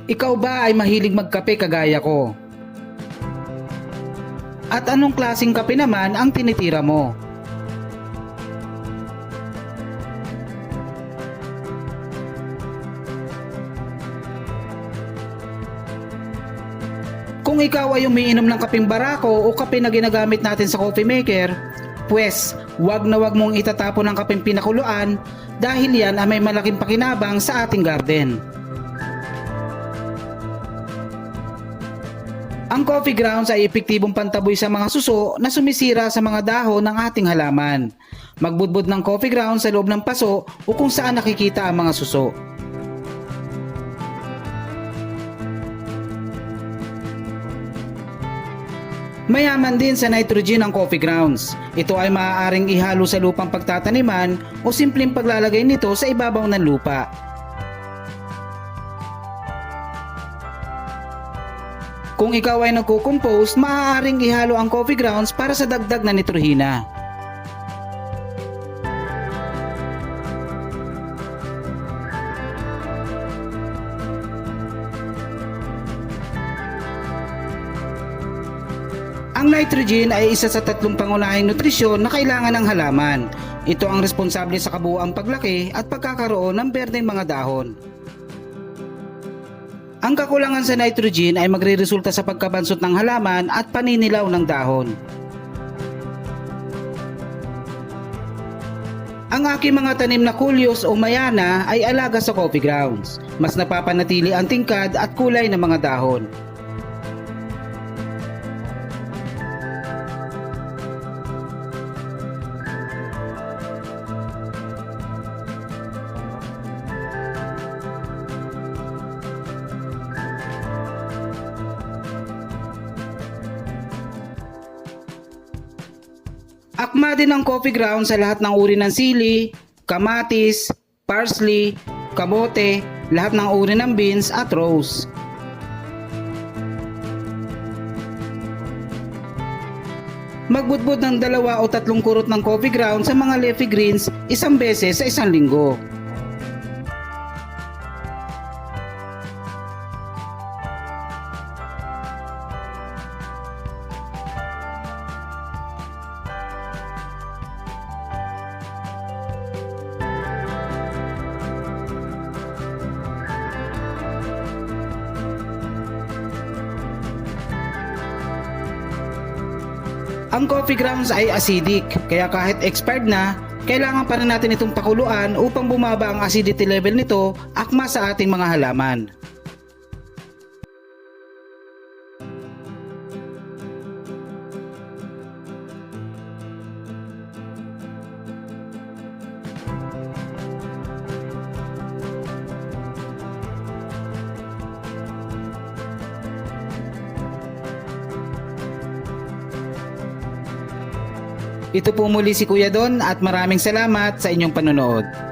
Ikaw ba ay mahilig magkape kagaya ko? At anong klaseng kape naman ang tinitira mo? Kung ikaw ay umiinom ng kapeng barako o kape na ginagamit natin sa coffee maker, pues wag na wag mong itatapon ang kapeng pinakuluan dahil yan ay may malaking pakinabang sa ating garden. Ang coffee grounds ay epektibong pantaboy sa mga suso na sumisira sa mga dahon ng ating halaman. Magbudbud ng coffee grounds sa loob ng paso o kung saan nakikita ang mga suso. Mayaman din sa nitrogen ang coffee grounds. Ito ay maaaring ihalo sa lupang pagtataniman o simpleng paglalagay nito sa ibabaw ng lupa. Kung ikaw ay nagko-compose, maaaring ihalo ang coffee grounds para sa dagdag na nitrohina. Ang nitrogen ay isa sa tatlong pangunahing nutrisyon na kailangan ng halaman. Ito ang responsable sa kabuuang paglaki at pagkakaroon ng berdeng mga dahon. Ang kakulangan sa nitrogen ay magreresulta sa pagkabansot ng halaman at paninilaw ng dahon. Ang aking mga tanim na kulyos o mayana ay alaga sa coffee grounds. Mas napapanatili ang tingkad at kulay ng mga dahon. Akma din ang coffee grounds sa lahat ng uri ng sili, kamatis, parsley, kamote, lahat ng uri ng beans at rose. Magbudbud ng 2 o 3 kurot ng coffee grounds sa mga leafy greens isang beses sa isang linggo. Ang coffee grounds ay acidic, kaya kahit expired na, kailangan pa rin natin itong pakuluan upang bumaba ang acidity level nito akma sa ating mga halaman. Ito po muli si Kuya Don at maraming salamat sa inyong panonood.